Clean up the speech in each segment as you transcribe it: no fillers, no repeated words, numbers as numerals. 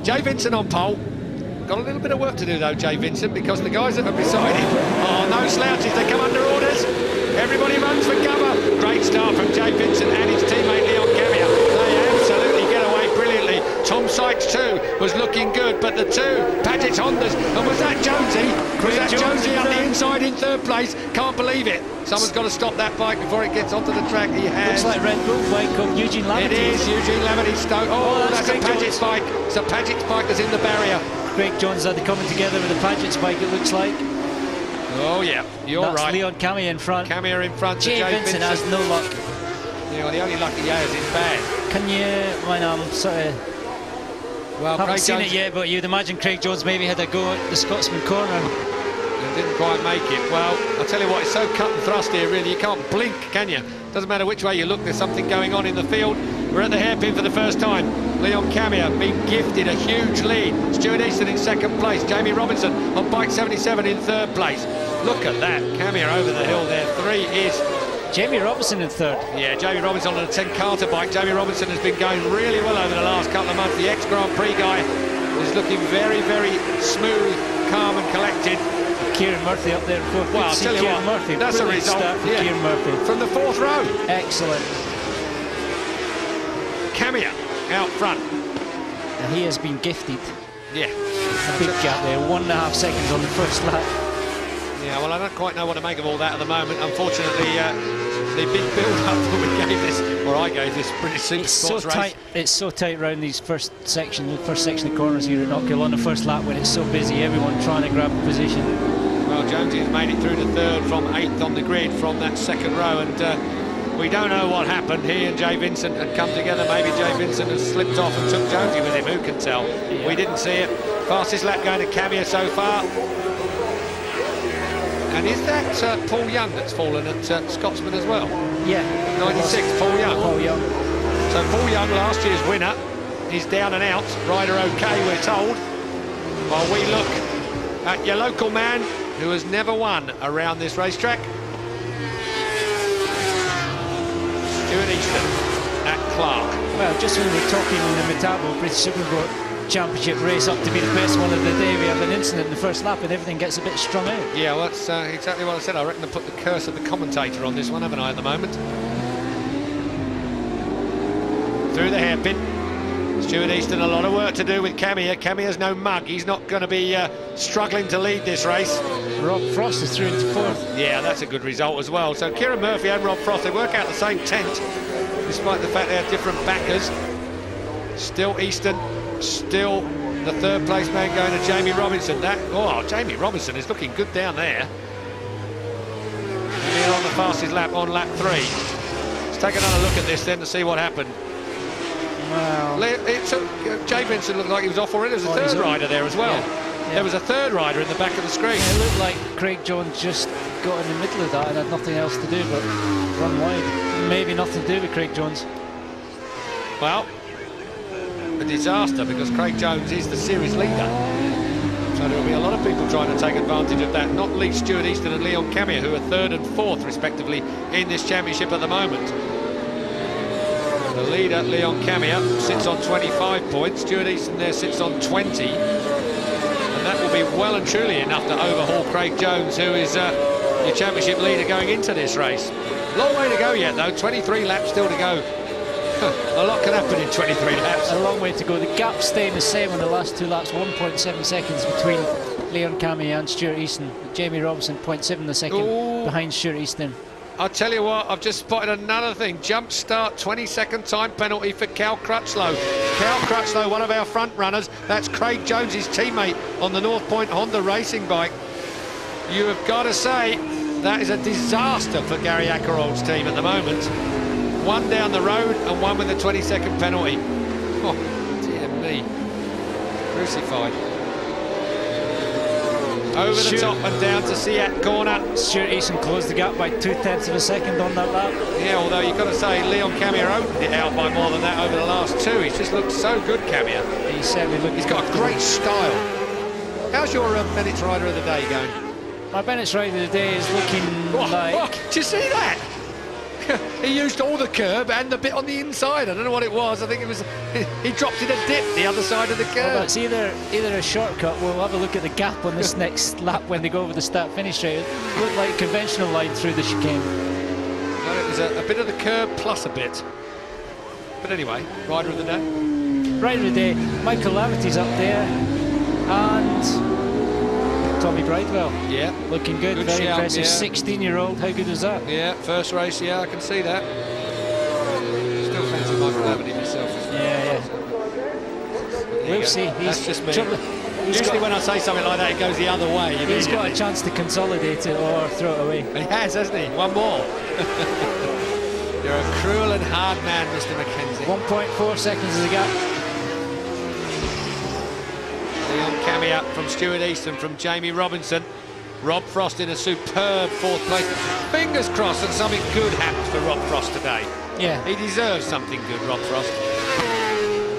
Jay Vincent on pole. Got a little bit of work to do though, Jay Vincent, because the guys that are beside him are no slouches. They come under orders. Everybody runs for cover. Great start from Jay Vincent and his teammate Leon Camia. They absolutely get away brilliantly. Tom Sykes too was looking good, but the two Paget's Hondas, and was that Jonesy? Was that Jonesy up the inside in third place? Can't believe it. Someone's got to stop that bike before it gets onto the track. He has. Looks like Red Bull bike called Eugene Lamity. It is Eugene Lamity Stoke. Oh, that's a Paget's bike. It's a Paget's bike that's in the barrier. Craig Jones are coming together with the Paget's bike, it looks like. Oh yeah, you're that's right. Leon Camia in front. Camia in front. Jay Vincent has no luck. Yeah, well, the only luck he has is bad. Can you, when I'm sort of... Well, haven't Craig seen Jones, it yet, but you'd imagine Craig Jones maybe had a go at the Scotsman corner. And didn't quite make it. Well, I'll tell you what, it's so cut and thrust here, really. You can't blink, can you? Doesn't matter which way you look, there's something going on in the field. We're at the hairpin for the first time. Leon Camia being gifted a huge lead. Stuart Easton in second place. Jamie Robinson on bike 77 in third place. Look at that. Camia over the hill there. 3 is... Jamie Robinson in third. Yeah, Jamie Robinson on a 10 Carter bike. Jamie Robinson has been going really well over the last couple of months. The ex-Grand Prix guy is looking very, very smooth, calm and collected. Kieran Murphy up there in fourth. Well, I'll tell you what, Murphy. that's a result. Yeah. Kieran Murphy. From the fourth row. Excellent. Camia out front. And he has been gifted. Yeah. A big gap there, 1.5 seconds on the first lap. Yeah, well, I don't quite know what to make of all that at the moment. Unfortunately, the big build-up that we gave this, or I gave this British Supersport race. It's so tight around these first section of corners here at Knockhill on the first lap when it's so busy, everyone trying to grab a position. Well, Jonesy has made it through to third from 8th on the grid from that second row, and we don't know what happened. He and Jay Vincent had come together. Maybe Jay Vincent has slipped off and took Jonesy with him. Who can tell? Yeah. We didn't see it. Fastest lap going to Camia so far. And is that Paul Young that's fallen at Scotsman as well? Yeah. 96, Paul Young. Paul Young. So Paul Young, last year's winner, is down and out. Rider okay, we're told. While we look at your local man who has never won around this racetrack. Stuart Easton at Clark. Well, just when we were talking in the Metabo British Supersport Championship race up to be the best one of the day, we have an incident in the first lap and everything gets a bit strung out. Yeah, well, that's exactly what I said. I reckon I put the curse of the commentator on this one, haven't I, at the moment? Through the hairpin. Stuart Easton, a lot of work to do with Camia. Camia's no mug. He's not going to be struggling to lead this race. Rob Frost is through into fourth. Yeah, that's a good result as well. So Kieran Murphy and Rob Frost, they work out the same tent, despite the fact they have different backers. Still Easton. Still the third place man going to Jamie Robinson. Jamie Robinson is looking good down there. And on the fastest lap on lap 3. Let's take another look at this then to see what happened. Wow. Jay Vincent looked like he was off already. There was a third rider there as well. Yeah. There was a third rider in the back of the screen. Yeah, it looked like Craig Jones just got in the middle of that and had nothing else to do but run wide. Maybe nothing to do with Craig Jones. Well, a disaster because Craig Jones is the series leader. So there will be a lot of people trying to take advantage of that, not least Stuart Easton and Leon Camia, who are 3rd and 4th respectively in this championship at the moment. The leader, Leon Camia, sits on 25 points. Stuart Easton there sits on 20. And that will be well and truly enough to overhaul Craig Jones, who is your championship leader going into this race. Long way to go yet though, 23 laps still to go. A lot can happen in 23 laps. A long way to go. The gap's staying the same on the last 2 laps, 1.7 seconds between Leon Camia and Stuart Easton. Jamie Robinson, 0.7 a second behind Stuart Easton. I'll tell you what, I've just spotted another thing. Jump start, 20-second time penalty for Cal Crutchlow. Cal Crutchlow, one of our front runners. That's Craig Jones's teammate on the North Point Honda racing bike. You have got to say, that is a disaster for Gary Akerold's team at the moment. One down the road and one with a 20-second penalty. Oh, dear me. Crucified. Over the top and down to Seat corner. Stuart Easton closed the gap by 0.2 of a second on that lap. Yeah, although you've got to say Leon Camia opened it out by more than that over the last 2. He's just looked so good, Camia. He certainly looked. He's got a great style. How's your Bennett's Rider of the Day going? My Bennett's Rider of the Day is looking like... do you see that? he used all the curb and the bit on the inside. I don't know what it was. I think it was he dropped in a dip the other side of the curb. Well, it's either a shortcut. We'll have a look at the gap on this next lap when they go over the start-finish straight. It looked like a conventional line through the chicane. No, it was a bit of the curb plus a bit. But anyway, rider of the day. Rider of the day, Michael Laverty's up there, and Tommy Bridewell. Yeah. Looking good, very shout, impressive. yeah. 16-year-old, how good was that? Yeah, first race, yeah, I can see that. Still fancy Michael Laverty myself as well. Yeah. We'll see. That's just me. Usually when I say something like that, it goes the other way. He's got a chance to consolidate it or throw it away. He has, hasn't he? One more. You're a cruel and hard man, Mr. Mackenzie. 1.4 seconds is the gap. Leon Cammy from Stuart Easton, from Jamie Robinson. Rob Frost in a superb fourth place. Fingers crossed that something good happens for Rob Frost today. Yeah. He deserves something good, Rob Frost.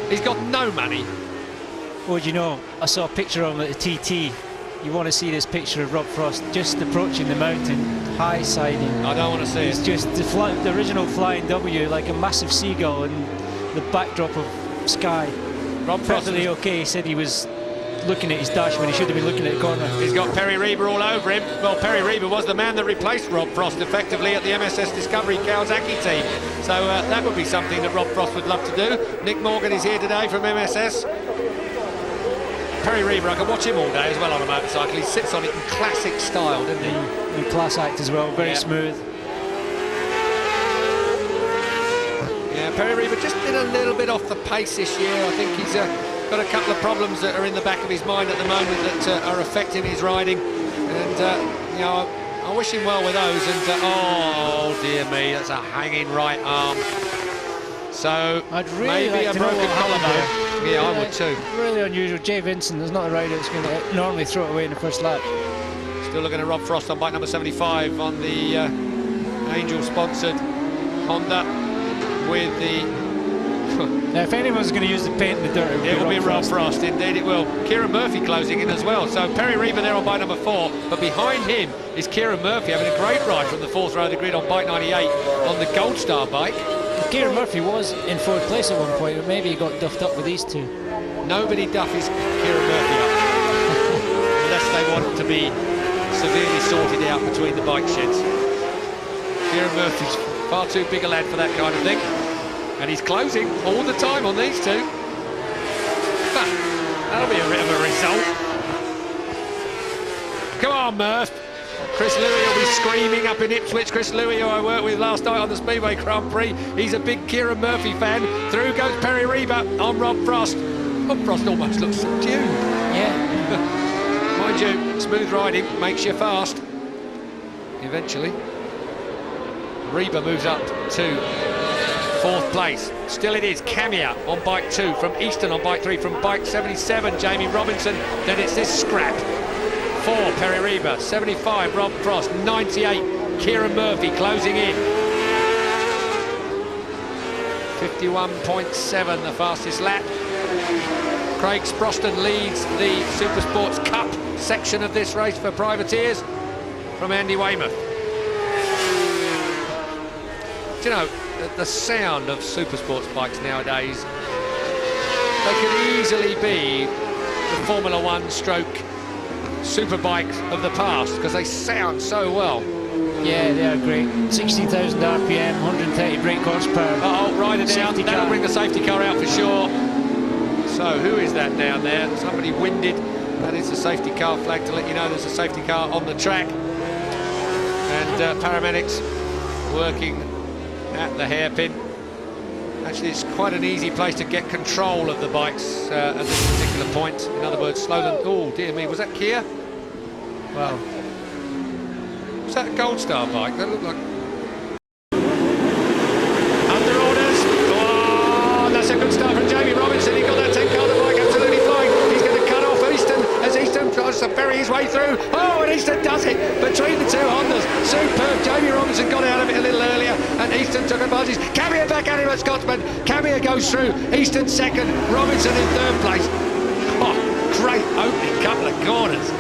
He's got no money. Well, you know, I saw a picture of him at the TT. You want to see this picture of Rob Frost just approaching the mountain, high siding. I don't want to see It's it. just the original Flying W, like a massive seagull and the backdrop of sky. Rob Frost Perfectly okay. He said he was looking at his dash when he should have been looking at the corner. He's got Perry Reber all over him. Well, Perry Reber was the man that replaced Rob Frost effectively at the MSS Discovery Kawasaki team. So that would be something that Rob Frost would love to do. Nick Morgan is here today from MSS. Perry Reber, I can watch him all day as well on a motorcycle. He sits on it in classic style, doesn't he? And class act as well, very smooth. Yeah, Perry Reber just been a little bit off the pace this year. I think he's got a couple of problems that are in the back of his mind at the moment that are affecting his riding. And, you know, I wish him well with those. And, oh, dear me, that's a hanging right arm. So, I'd really maybe like a to know broken what happened collarbone. there. Yeah, I would too. Really unusual. Jay Vincent is not a rider that's going to normally throw it away in the first lap. Still looking at Rob Frost on bike number 75 on the Angel-sponsored Honda with the... Now, if anyone's going to use the paint in the dirt, it will be Rob Frost. Indeed it will. Kieran Murphy closing in as well. So Perry Reber there on bike number 4, but behind him is Kieran Murphy having a great ride from the 4th row of the grid on bike 98 on the Gold Star bike. Kieran Murphy was in 4th place at one point, but maybe he got duffed up with these two. Nobody duffies Kieran Murphy up unless they want to be severely sorted out between the bike sheds. Kieran Murphy's far too big a lad for that kind of thing, and he's closing all the time on these two. That'll be a bit of a result. Come on, Murph. Chris Louis will be screaming up in Ipswich. Chris Louis, who I worked with last night on the Speedway Grand Prix, he's a big Kieran Murphy fan. Through goes Perry Reber on Rob Frost. Rob Frost almost looks subdued. Yeah. Mind you, smooth riding makes you fast. Eventually. Reber moves up to 4th place. Still it is Camia on bike 2, from Easton on bike 3, from bike 77, Jamie Robinson. Then it's this scrap. 4, Perry Reber, 75, Rob Frost, 98, Kieran Murphy closing in. 51.7, the fastest lap. Craig Sproston leads the Supersports Cup section of this race for privateers from Andy Weymouth. Do you know, the sound of Supersports bikes nowadays, they could easily be the Formula 1 stroke superbikes of the past because they sound so well. Yeah, they are great. 16,000 RPM, 130 brake horsepower. Oh, rider down. That'll bring the safety car out for sure. So who is that down there? Somebody winded. That is the safety car flag to let you know there's a safety car on the track. And paramedics working at the hairpin. Actually, it's quite an easy place to get control of the bikes at this particular point. In other words, slow them. Oh, dear me, was that Kia? Wow. Was that a Gold Star bike? That looked like... Under orders. Oh, that's a good start from Jamie Robinson. He got that 10-car bike absolutely flying. He's going to cut off Easton as Easton tries to ferry his way through. Oh, and Easton does it between the two Hondas. Superb. Jamie Robinson got out of it a little earlier, and Easton took advantage. Camia back at him at Scotsman. Camia goes through. Easton 2nd. Robinson in 3rd place. Oh, great opening couple of corners.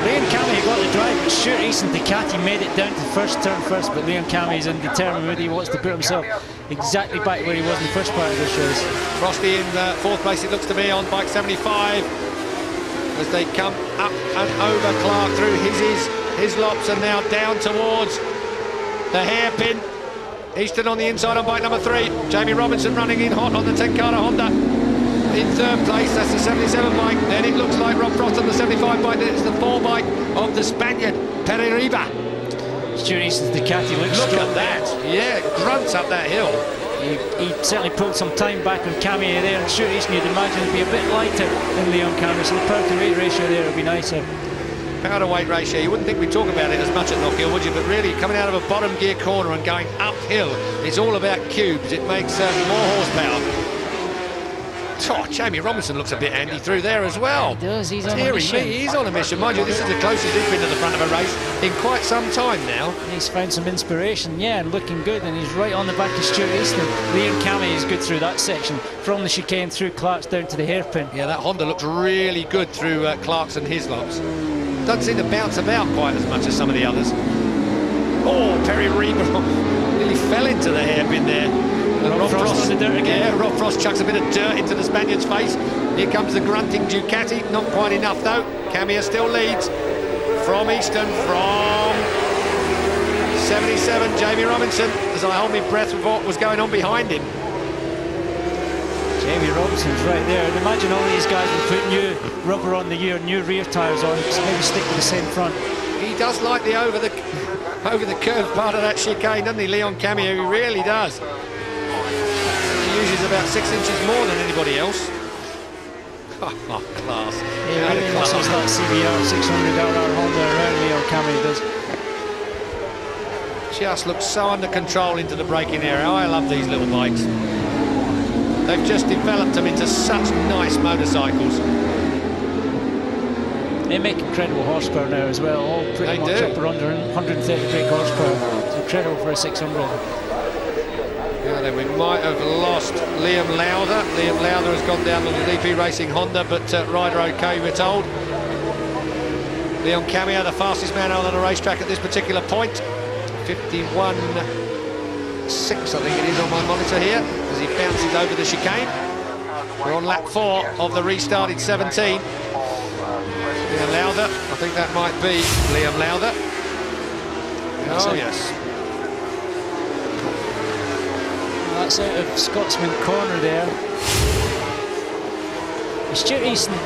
Liam Cammy got the drive Stuart Easton Ducati made it down to the first turn first, but Leon Cami's undetermined whether he wants to put himself exactly back where he was in the first part of this race. Frosty in fourth place, it looks to be, on bike 75. As they come up and over Clark through his lops, and now down towards the hairpin. Easton on the inside on bike number 3. Jamie Robinson running in hot on the 10-Carter Honda. In third place, that's the 77 bike. Then it looks like Rob Frost on the 75 bike. Then it's the 4 bike of the Spaniard, Pereira. Stuart Easton's Ducati looks Look strong at that. Yeah, it grunts up that hill. He certainly pulled some time back on Cami there, and Stuart Easton, you'd imagine, would be a bit lighter than Leon Cami, so the power to weight ratio there would be nicer. Power to weight ratio, you wouldn't think we'd talk about it as much at Knockhill, would you? But really, coming out of a bottom gear corner and going uphill, it's all about cubes. It makes more horsepower. Oh, Jamie Robinson looks a bit handy through there as well. He does, he's on a mission. He's on a mission. Mind you, this is the closest he's been to the front of a race in quite some time now. He's found some inspiration, yeah, and looking good, and he's right on the back of Stuart Easton. Leon Cami is good through that section, from the chicane through Clark's down to the hairpin. Yeah, that Honda looks really good through Clark's and his lops. Doesn't seem to bounce about quite as much as some of the others. Oh, Perry Reber nearly fell into the hairpin there. Rob Frost on the dirt again. Yeah, Rob Frost chucks a bit of dirt into the Spaniard's face. Here comes the grunting Ducati. Not quite enough though. Camia still leads. From Easton, from 77, Jamie Robinson. As I hold my breath with what was going on behind him. Jamie Robinson's right there. And imagine all these guys will put new rubber on the new rear tyres on, so maybe stick with the same front. He does like the over the curve part of that chicane, doesn't he, Leon Camio? He really does. He uses about 6 inches more than anybody else. Oh, class. Yeah, really muscles that CBR 600RR Honda around Leon Camio does. Just looks so under control into the braking area. I love these little bikes. They've just developed them into such nice motorcycles. They make incredible horsepower now as well, all pretty much up around 130 brake horsepower. It's incredible for a 600. Yeah, then we might have lost Liam Lowther. Liam Lowther has gone down on the DP Racing Honda, but rider okay, we're told. Leon Camio, the fastest man out on the racetrack at this particular point. 51.6, I think it is on my monitor here, as he bounces over the chicane. We're on lap 4 of the restarted 17. Liam Lowther, I think that might be Liam Lowther. Oh, yes. That's out of Scotsman corner there. Stuart Easton,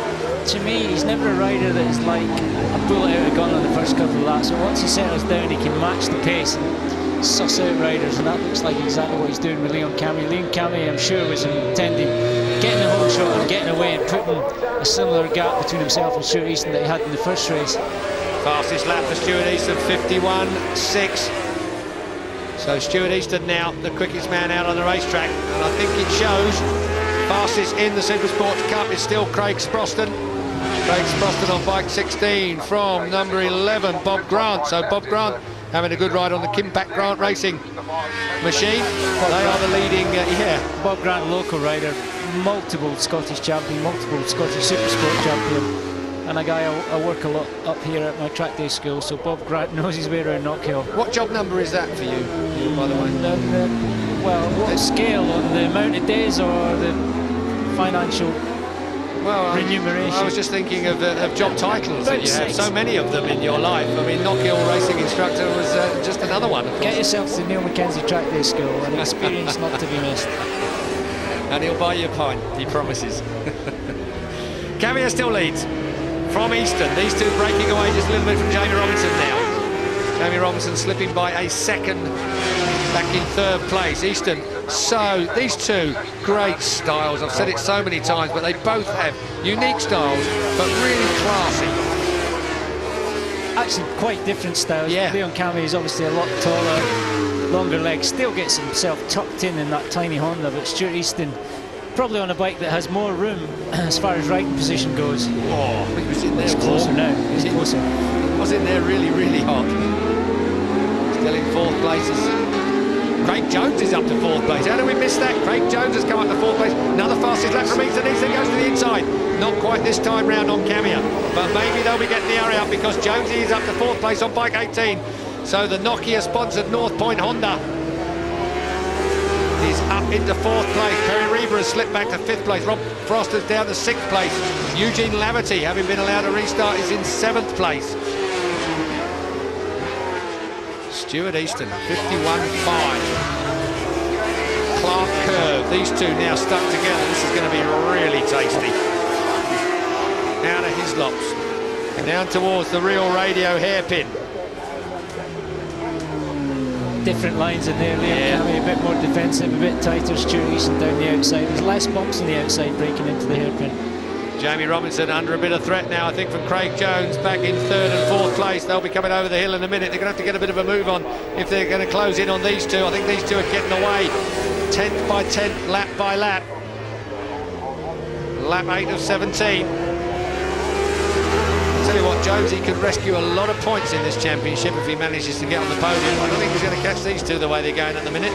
to me, he's never a rider that is like a bullet out of a gun on the first couple of laps. So once he settles down, he can match the pace and suss out riders, and that looks like exactly what he's doing with Leon Cami. Leon Cami, I'm sure, was intending getting the whole shot and getting away and putting a similar gap between himself and Stuart Easton that he had in the first race. Fastest lap for Stuart Easton, 51.6. So Stuart Easton now the quickest man out on the racetrack, and I think it shows. Fastest in the Supersport Cup is still Craig Sproston. Craig Sproston on bike 16 from number 11, Bob Grant. So Bob Grant having a good ride on the Kimpact Grant Racing machine. They are the leading, Bob Grant, local rider, multiple Scottish champion, multiple Scottish Supersport champion, and a guy I work a lot up here at my track day school, so Bob Grant knows his way around Knockhill. What job number is that for you, by the way? Well, what scale, on the amount of days or the financial remuneration? I was just thinking of job titles that you have, so many of them in your life. I mean, Knockhill racing instructor was just another one. Get yourself to Neil Mackenzie track day school, an experience not to be missed. And he'll buy you a pint, he promises. Camia still leads from Easton. These two breaking away just a little bit from Jamie Robinson now. Jamie Robinson slipping by a second, back in third place. Easton, so these two great styles. I've said it so many times, but they both have unique styles, but really classy. Actually, quite different styles. Yeah. Leon Cami is obviously a lot taller, longer legs, still gets himself tucked in that tiny Honda, but Stuart Easton probably on a bike that has more room as far as riding position goes. Oh, he was in there. He's closer now. He's closer. He was in there really, really hot. Still in fourth place. Craig Jones is up to fourth place. How do we miss that? Craig Jones has come up to fourth place. Another fastest lap from Easton. Easton goes to the inside. Not quite this time round on Cameo, but maybe they'll be getting the hurry up because Jonesy is up to 4th place on bike 18. So the Nokia-sponsored North Point Honda is up into 4th place. Perry Reber has slipped back to 5th place. Rob Froster's down to 6th place. Eugene Laverty, having been allowed to restart, is in 7th place. Stuart Easton, 51.5. Clark Curve, these two now stuck together. This is going to be really tasty. Out of Hislops, down towards the Real Radio Hairpin. Different lines in there, Liam. A bit more defensive, a bit tighter. Stuart Easton down the outside. There's less bumps on the outside breaking into the hairpin. Jamie Robinson under a bit of threat now, I think, from Craig Jones, back in 3rd and 4th place. They'll be coming over the hill in a minute. They're going to have to get a bit of a move on if they're going to close in on these two. I think these two are getting away. 10th by 10th, lap by lap. Lap 8 of 17. I'll tell you what, Jonesy could rescue a lot of points in this championship if he manages to get on the podium. I don't think he's going to catch these two the way they're going at the minute,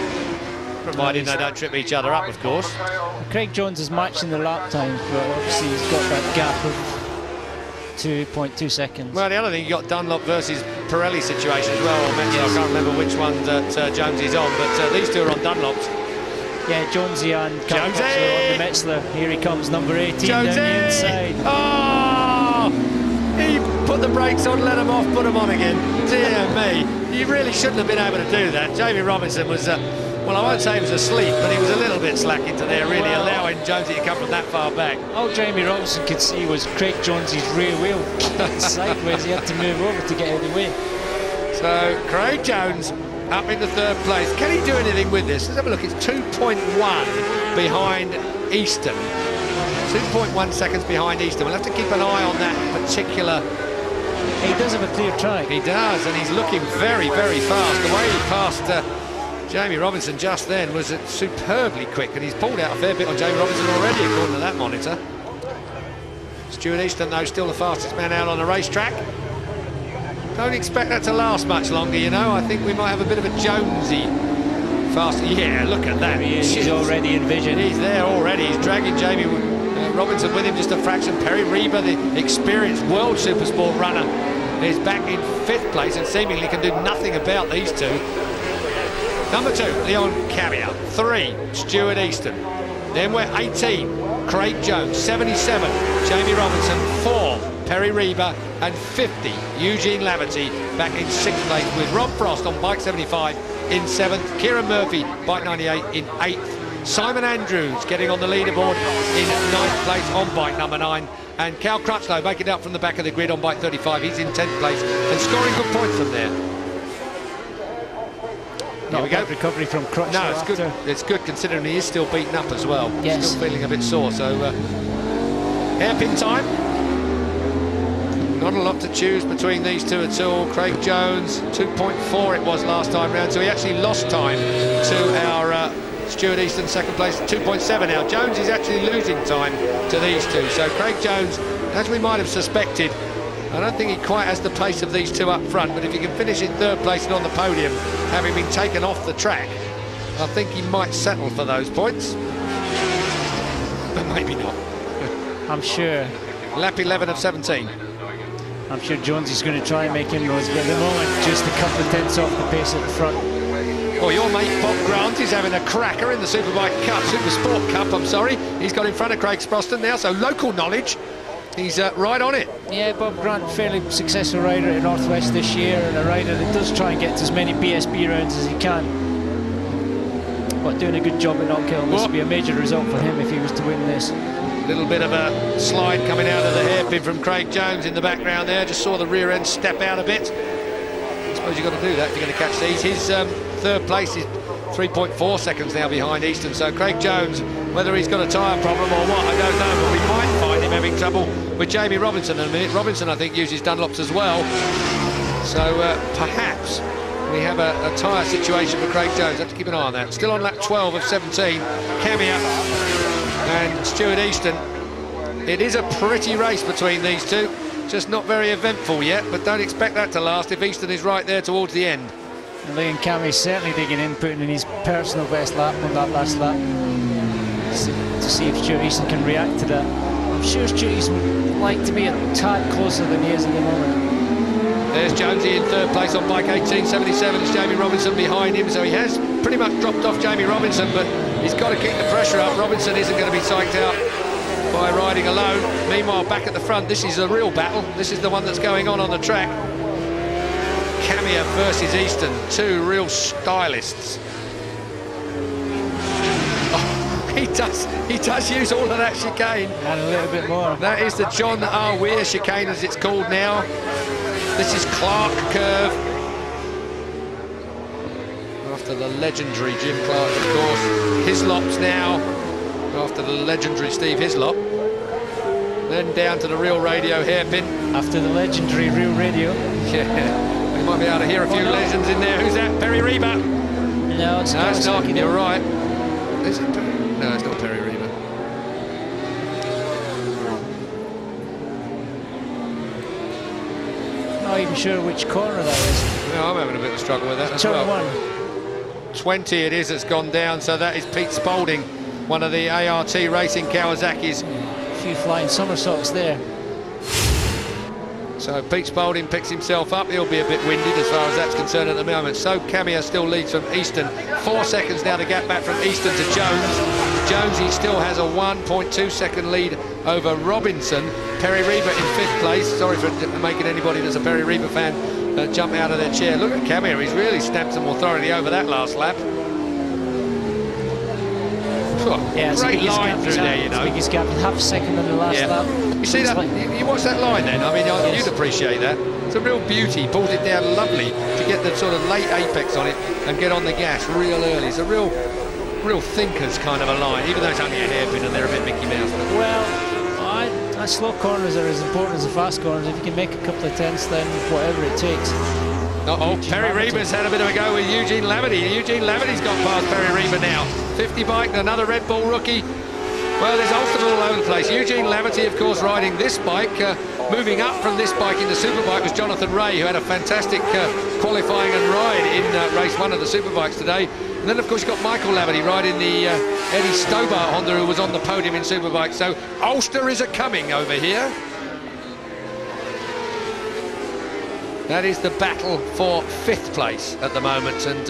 providing they don't trip each other up, of course. Craig Jones is matching the lap time, but obviously he's got that gap of 2.2 seconds. Well, the other thing, you got Dunlop versus Pirelli situation as well, or Metzler. I can't remember which one that Jonesy's on, but these two are on Dunlops. Yeah, Jonesy and Jonesy on the Metzler. Here he comes, number 18 Jonesy! down the inside. Oh! He put the brakes on, let them off, put them on again. Dear me, you really shouldn't have been able to do that. Jamie Robinson was, well, I won't say he was asleep, but he was a little bit slack into there, really allowing Jonesy to come from that far back. All Jamie Robinson could see was Craig Jonesy's rear wheel sideways. He had to move over to get out of the way. So Craig Jones up into 3rd place. Can he do anything with this? Let's have a look. It's 2.1 behind Easton. 2.1 seconds behind Easton. We'll have to keep an eye on that particular. He does have a clear track. He does, and he's looking very, very fast. The way he passed Jamie Robinson just then was superbly quick, and he's pulled out a fair bit on Jamie Robinson already, according to that monitor. Stuart Easton, though, still the fastest man out on the racetrack. Don't expect that to last much longer, you know. I think we might have a bit of a Jonesy fast. Yeah, look at that. He is. He's already in vision. He's there already. He's dragging Jamie Robinson with him just a fraction. Perry Reber, the experienced world Supersport runner, is back in 5th place and seemingly can do nothing about these two. Number 2, Leon Cameo. 3, Stuart Easton. Then we're 18, Craig Jones. 77, Jamie Robinson. 4, Perry Reber. And 50, Eugene Laverty, back in 6th place with Rob Frost on bike 75 in 7th. Kieran Murphy, bike 98 in 8th. Simon Andrews getting on the leaderboard in 9th place on bike number 9. And Cal Crutchlow making it up from the back of the grid on bike 35. He's in 10th place and scoring good points from there. Here we go. Recovery from Crutchlow. No, it's good. It's good considering he is still beaten up as well. Yes. Still feeling a bit sore. So hairpin time. Not a lot to choose between these two at all. Craig Jones, 2.4 it was last time round, so he actually lost time to our Stuart Easton, 2nd place, 2.7 now. Jones is actually losing time to these two. So Craig Jones, as we might have suspected, I don't think he quite has the pace of these two up front, but if he can finish in 3rd place and on the podium, having been taken off the track, I think he might settle for those points. But maybe not. I'm sure. Lap 11 of 17. I'm sure Jonesy's going to try and make inroads, but at the moment, just a couple of tenths off the pace at the front. Well, your mate Bob Grant is having a cracker in the Superbike Cup, Supersport Cup, I'm sorry. He's got in front of Craig Sproston now, so local knowledge. He's right on it. Yeah, Bob Grant, fairly successful rider at Northwest this year, and a rider that does try and get as many BSB rounds as he can. But doing a good job at Knockhill. This would be a major result for him if he was to win this. Little bit of a slide coming out of the hairpin from Craig Jones in the background there. Just saw the rear end step out a bit. I suppose you've got to do that if you're going to catch these. His 3rd place is 3.4 seconds now behind Easton. So Craig Jones, whether he's got a tyre problem or what, I don't know. But we might find him having trouble with Jamie Robinson in a minute. Robinson, I think, uses Dunlops as well. So perhaps we have a tyre situation for Craig Jones. Have to keep an eye on that. Still on lap 12 of 17. Cameo and Stuart Easton. It is a pretty race between these two. Just not very eventful yet, but don't expect that to last if Easton is right there towards the end. And Liam Cammy's certainly digging in, putting in his personal best lap on that last lap to see if Stuart Easton can react to that. I'm sure Stewart would like to be a tad closer than he is at the moment. There's Jonesy in third place on bike 1877. It's Jamie Robinson behind him, so he has pretty much dropped off Jamie Robinson, but he's got to keep the pressure up. Robinson isn't going to be psyched out by riding alone. Meanwhile, back at the front, this is a real battle. This is the one that's going on the track. Camia versus Easton, two real stylists. Oh, he does use all of that chicane. And a little bit more. That is the John R. Weir chicane, as it's called now. This is Clark Curve. After the legendary Jim Clark, of course. Hislop's now, after the legendary Steve Hislop. Then down to the Real Radio Hairpin. After the legendary Real Radio. Yeah, we might be able to hear a few legends in there. Who's that? Perry Reba? No, it's not. You're right. Is it? No, it's not Perry Reba. Not even sure which corner that is. No, I'm having a bit of a struggle with that as Turn well. 1. 20 it is that's gone down, so that is Pete Spalding, one of the ART Racing Kawasaki's. A few flying somersaults there. So Pete Spalding picks himself up. He'll be a bit winded as far as that's concerned at the moment. So Camia still leads from Easton. 4 seconds now to get back from Easton to Jones. Jonesy still has a 1.2 second lead over Robinson. Perry Reba in 5th place. Sorry for making anybody that's a Perry Reba fan jump out of their chair. Look at Camia, he's really stamped some authority over that last lap. Yeah, great line through there, you know. Biggest gap, half a second on the last lap. You see that? You watch that line then? I mean, you'd appreciate that. It's a real beauty. He pulls it down lovely to get the sort of late apex on it and get on the gas real early. It's a real thinker's kind of a line, even though it's only a hairpin and they're a bit Mickey Mouse. But Well, slow corners are as important as the fast corners. If you can make a couple of tenths, then whatever it takes. Perry Reba's had a bit of a go with Eugene Lavity. Eugene Lavity's got past Perry Reba now. 50 bike, another Red Bull rookie. Well, there's Ulster all over the place. Eugene Lavity, of course, riding this bike. Moving up from this bike into Superbike was Jonathan Ray, who had a fantastic qualifying and ride in race 1 of the Superbikes today. And then, of course, you've got Michael Lavity riding the Eddie Stobart Honda, who was on the podium in Superbike. So Ulster is a-coming over here. That is the battle for 5th place at the moment. And,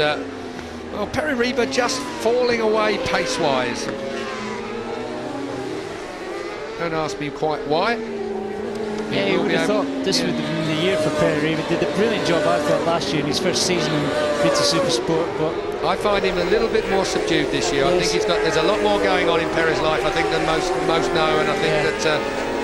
well, Perry Reba just falling away pace-wise. Don't ask me quite why. Yeah, you would have thought this would have been the year for Perry Reba. Did a brilliant job, I thought, last year in his first season in British Supersport. But I find him a little bit more subdued this year. I think there's a lot more going on in Perry's life, I think, than most know, and I think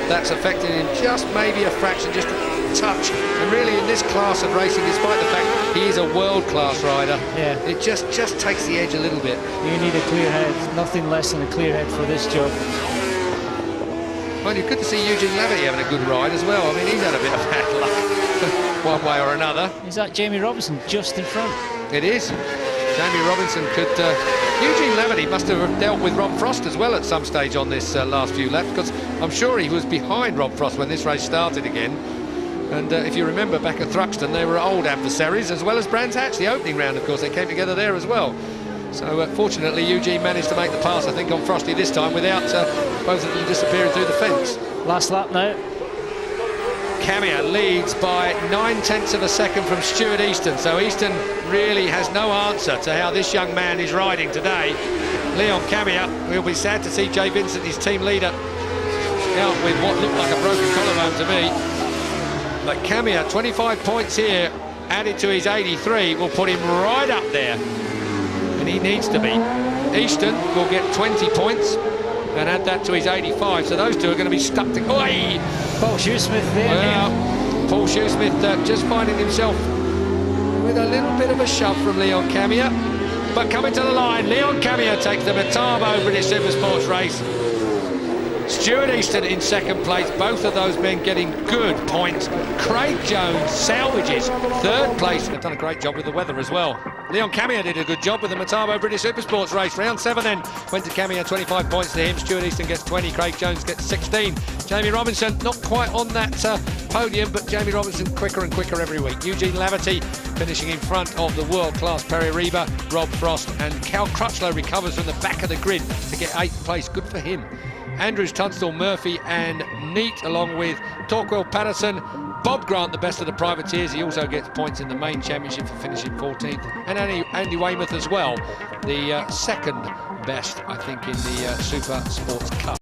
that's affecting him just maybe a fraction, just a touch. And really, in this class of racing, despite the fact he is a world-class rider, it just takes the edge a little bit. You need a clear head, nothing less than a clear head for this job. Well, it's good to see Eugene Lavity having a good ride as well. I mean, he's had a bit of bad luck one way or another. Is that Jamie Robinson just in front? It is. Jamie Robinson could... Eugene Lavity must have dealt with Rob Frost as well at some stage on this last few laps, because I'm sure he was behind Rob Frost when this race started again. And if you remember back at Thruxton, they were old adversaries, as well as Brands Hatch, the opening round, of course. They came together there as well. So fortunately, Eugene managed to make the pass, I think, on Frosty this time without both of them disappearing through the fence. Last lap now. Camia leads by 9/10 of a second from Stuart Easton. So Easton really has no answer to how this young man is riding today. Leon Camia, we'll be sad to see Jay Vincent, his team leader, out with what looked like a broken collarbone to me. But Camia, 25 points here, added to his 83, will put him right up there. And he needs to be. Easton will get 20 points and add that to his 85, so those two are going to be stuck to... Oi! Paul Shoesmith there. Well, Paul Shoesmith just finding himself with a little bit of a shove from Leon Camia. But coming to the line, Leon Camia takes the Metabo British Supersports race. Stuart Easton in 2nd place, both of those men getting good points. Craig Jones salvages 3rd place. They've done a great job with the weather as well. Leon Camia did a good job with the Metabo British Supersports race. Round 7 then went to Camia, 25 points to him. Stuart Easton gets 20, Craig Jones gets 16. Jamie Robinson not quite on that podium, but Jamie Robinson quicker and quicker every week. Eugene Lavity finishing in front of the world-class Perry Reba, Rob Frost, and Cal Crutchlow recovers from the back of the grid to get 8th place. Good for him. Andrews, Tunstall, Murphy and Neat, along with Torquil, Patterson. Bob Grant, the best of the privateers. He also gets points in the main championship for finishing 14th. And Andy Weymouth as well, the second best, I think, in the Super Sports Cup.